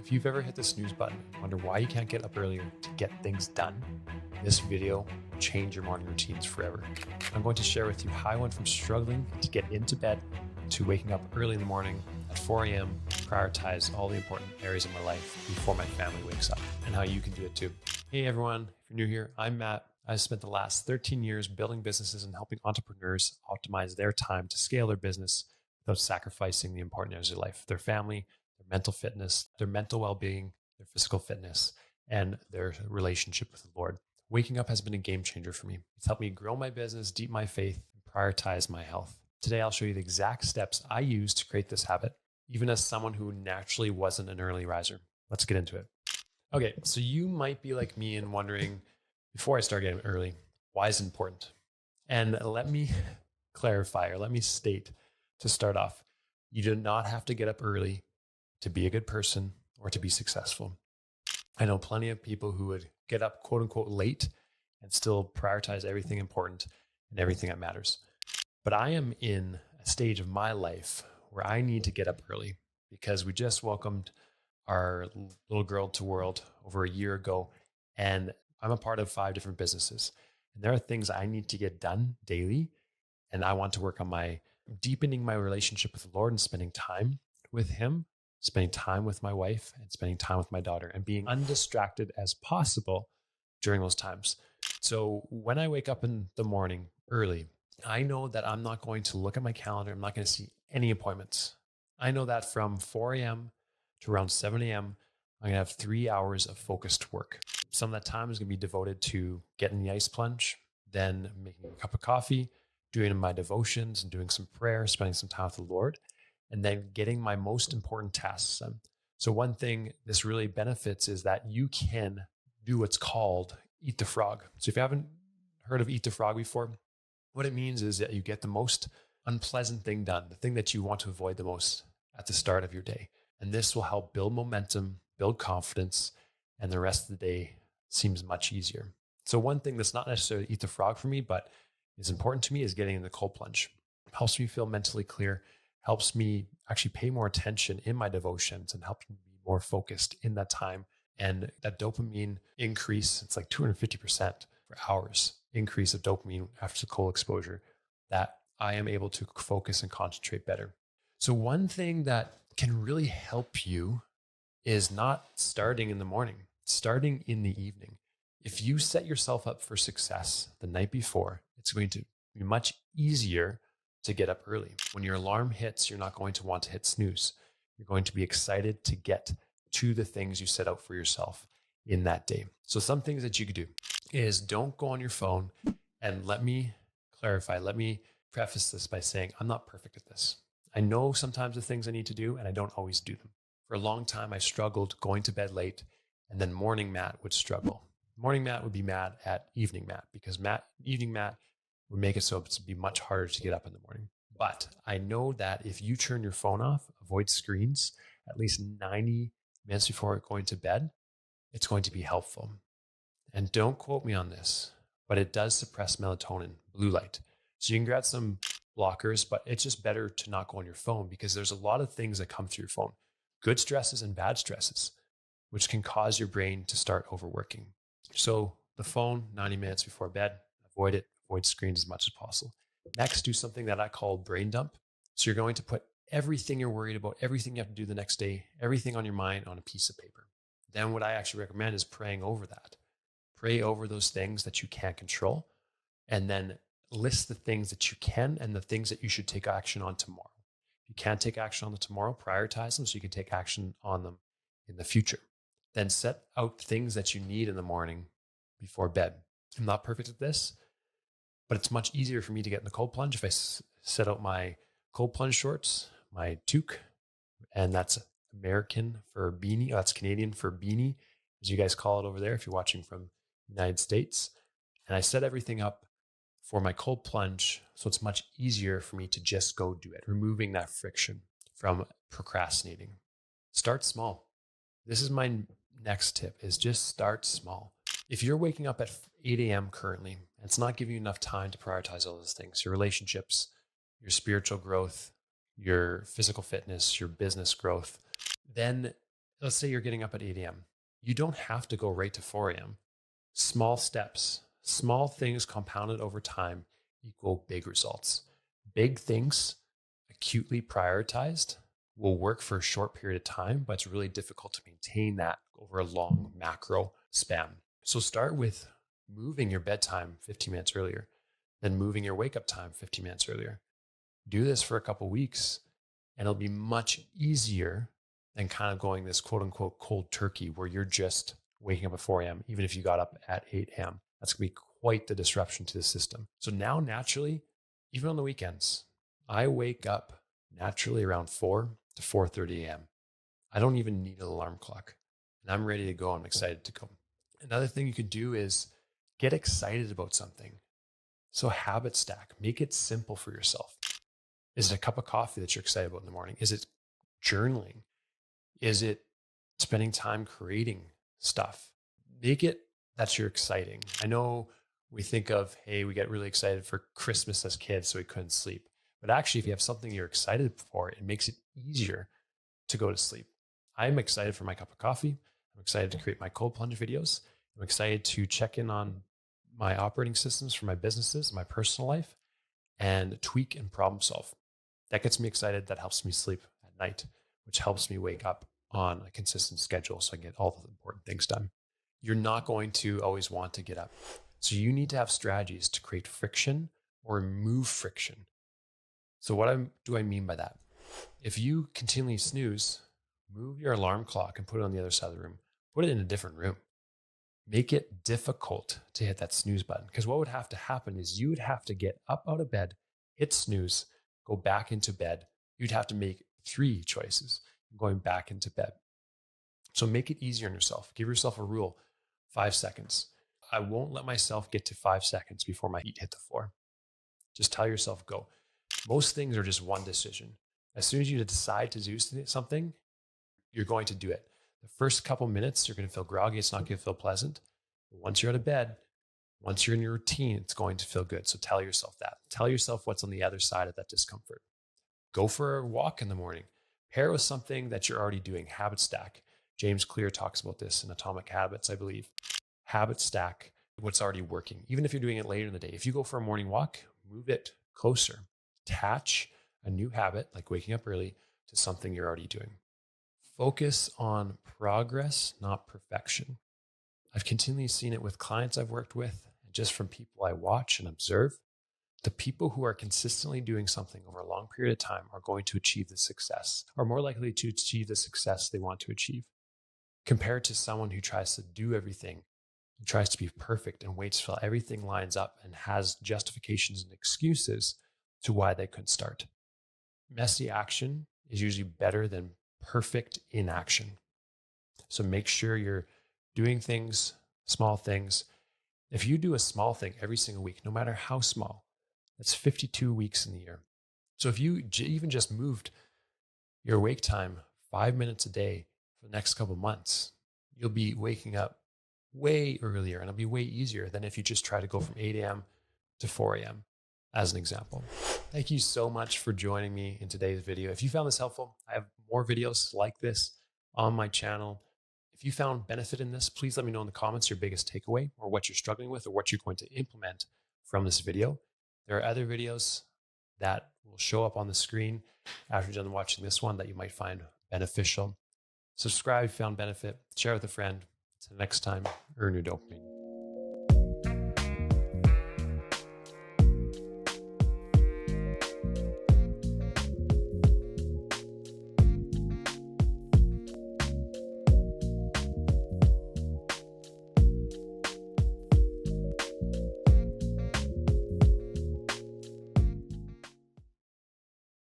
If you've ever hit the snooze button and wonder why you can't get up earlier to get things done, this video will change your morning routines forever. I'm going to share with you how I went from struggling to get into bed to waking up early in the morning at 4 a.m. to prioritize all the important areas of my life before my family wakes up, and how you can do it too. Hey everyone, if you're new here, I'm Matt. I've spent the last 13 years building businesses and helping entrepreneurs optimize their time to scale their business without sacrificing the important areas of life, their family, their mental fitness, their mental well-being, their physical fitness, and their relationship with the Lord. Waking up has been a game changer for me. It's helped me grow my business, deepen my faith, and prioritize my health. Today, I'll show you the exact steps I use to create this habit, even as someone who naturally wasn't an early riser. Let's get into it. Okay, so you might be like me and wondering, before I start getting early, why is it important? And let me clarify, or let me state to start off, you do not have to get up early to be a good person or to be successful. I know plenty of people who would get up quote unquote late and still prioritize everything important and everything that matters. But I am in a stage of my life where I need to get up early because we just welcomed our little girl to world over a year ago. And I'm a part of 5 different businesses. And there are things I need to get done daily. And I want to work on my deepening my relationship with the Lord and spending time with Him, spending time with my wife, and spending time with my daughter, and being undistracted as possible during those times. So when I wake up in the morning early, I know that I'm not going to look at my calendar. I'm not going to see any appointments. I know that from 4 a.m. to around 7 a.m., I'm going to have 3 hours of focused work. Some of that time is going to be devoted to getting the ice plunge, then making a cup of coffee, doing my devotions and doing some prayer, spending some time with the Lord, and then getting my most important tasks done. So one thing this really benefits is that you can do what's called eat the frog. So if you haven't heard of eat the frog before, what it means is that you get the most unpleasant thing done, the thing that you want to avoid the most at the start of your day. And this will help build momentum, build confidence, and the rest of the day seems much easier. So one thing that's not necessarily eat the frog for me, but is important to me is getting in the cold plunge. It helps me feel mentally clear, helps me actually pay more attention in my devotions, and helps me be more focused in that time. And that dopamine increase, it's like 250% for hours increase of dopamine after the cold exposure, that I am able to focus and concentrate better. So one thing that can really help you is not starting in the morning, starting in the evening. If you set yourself up for success the night before, it's going to be much easier to get up early. When your alarm hits, you're not going to want to hit snooze. You're going to be excited to get to the things you set out for yourself in that day. So some things that you could do is don't go on your phone. And let me clarify, let me preface this by saying I'm not perfect at this. I know sometimes the things I need to do, and I don't always do them. For a long time, I struggled going to bed late, and then morning Matt would struggle. Morning Matt would be mad at evening Matt because evening Matt would make it so it's be much harder to get up in the morning. But I know that if you turn your phone off, avoid screens at least 90 minutes before going to bed, it's going to be helpful. And don't quote me on this, but it does suppress melatonin, blue light. So you can grab some blockers, but it's just better to not go on your phone because there's a lot of things that come through your phone, good stresses and bad stresses, which can cause your brain to start overworking. So the phone, 90 minutes before bed, avoid it, avoid screens as much as possible. Next, do something that I call brain dump. So you're going to put everything you're worried about, everything you have to do the next day, everything on your mind on a piece of paper. Then what I actually recommend is praying over that. Pray over those things that you can't control, and then list the things that you can and the things that you should take action on tomorrow. If you can't take action on them tomorrow, prioritize them so you can take action on them in the future. Then set out things that you need in the morning before bed. I'm not perfect at this, but it's much easier for me to get in the cold plunge if I set out my cold plunge shorts, my toque, and that's American for beanie. Oh, that's Canadian for beanie, as you guys call it over there if you're watching from the United States. And I set everything up for my cold plunge so it's much easier for me to just go do it, removing that friction from procrastinating. Start small. This is my next tip, is just start small. If you're waking up at 8 a.m. currently, and it's not giving you enough time to prioritize all those things, your relationships, your spiritual growth, your physical fitness, your business growth, then Let's say you're getting up at 8 a.m. You don't have to go right to 4 a.m. Small steps, small things compounded over time equal big results. Big things acutely prioritized will work for a short period of time, but it's really difficult to maintain that over a long macro span. So start with moving your bedtime 15 minutes earlier, then moving your wake up time 15 minutes earlier. Do this for a couple of weeks, and it'll be much easier than kind of going this quote unquote cold turkey where you're just waking up at 4 a.m., even if you got up at 8 a.m. That's going to be quite the disruption to the system. So now, naturally, even on the weekends, I wake up naturally around 4 to 4:30 a.m. I don't even need an alarm clock, and I'm ready to go. I'm excited to go. Another thing you could do is get excited about something. So habit stack, make it simple for yourself. Is it a cup of coffee that you're excited about in the morning? Is it journaling? Is it spending time creating stuff? Make it that you're exciting. I know we think of, hey, we get really excited for Christmas as kids, so we couldn't sleep. But actually, if you have something you're excited for, it makes it easier to go to sleep. I'm excited for my cup of coffee. I'm excited to create my cold plunge videos. I'm excited to check in on my operating systems for my businesses, my personal life, and tweak and problem solve. That gets me excited. That helps me sleep at night, which helps me wake up on a consistent schedule so I can get all the important things done. You're not going to always want to get up. So you need to have strategies to create friction or remove friction. So what do I mean by that? If you continually snooze, move your alarm clock and put it on the other side of the room. Put it in a different room. Make it difficult to hit that snooze button. Because what would have to happen is you would have to get up out of bed, hit snooze, go back into bed. You'd have to make 3 choices going back into bed. So make it easier on yourself. Give yourself a rule, 5 seconds. I won't let myself get to 5 seconds before my feet hit the floor. Just tell yourself go. Most things are just one decision. As soon as you decide to do something, you're going to do it. The first couple minutes, you're going to feel groggy. It's not going to feel pleasant. But once you're out of bed, once you're in your routine, it's going to feel good. So tell yourself that. Tell yourself what's on the other side of that discomfort. Go for a walk in the morning. Pair it with something that you're already doing. Habit stack. James Clear talks about this in Atomic Habits, I believe. Habit stack what's already working. Even if you're doing it later in the day. If you go for a morning walk, move it closer. Attach a new habit, like waking up early, to something you're already doing. Focus on progress, not perfection. I've continually seen it with clients I've worked with, and just from people I watch and observe. The people who are consistently doing something over a long period of time are going to achieve the success, are more likely to achieve the success they want to achieve, compared to someone who tries to do everything and tries to be perfect and waits till everything lines up and has justifications and excuses to why they couldn't start. Messy action is usually better than perfect inaction. So make sure you're doing things, small things. If you do a small thing every single week, no matter how small, that's 52 weeks in the year. So if you even just moved your wake time 5 minutes a day for the next couple of months, you'll be waking up way earlier, and it'll be way easier than if you just try to go from 8 a.m. to 4 a.m. as an example. Thank you so much for joining me in today's video. If you found this helpful, I have more videos like this on my channel. If you found benefit in this, please let me know in the comments your biggest takeaway or what you're struggling with or what you're going to implement from this video. There are other videos that will show up on the screen after you're done watching this one that you might find beneficial. Subscribe if you found benefit, share with a friend. Until next time, earn your dopamine.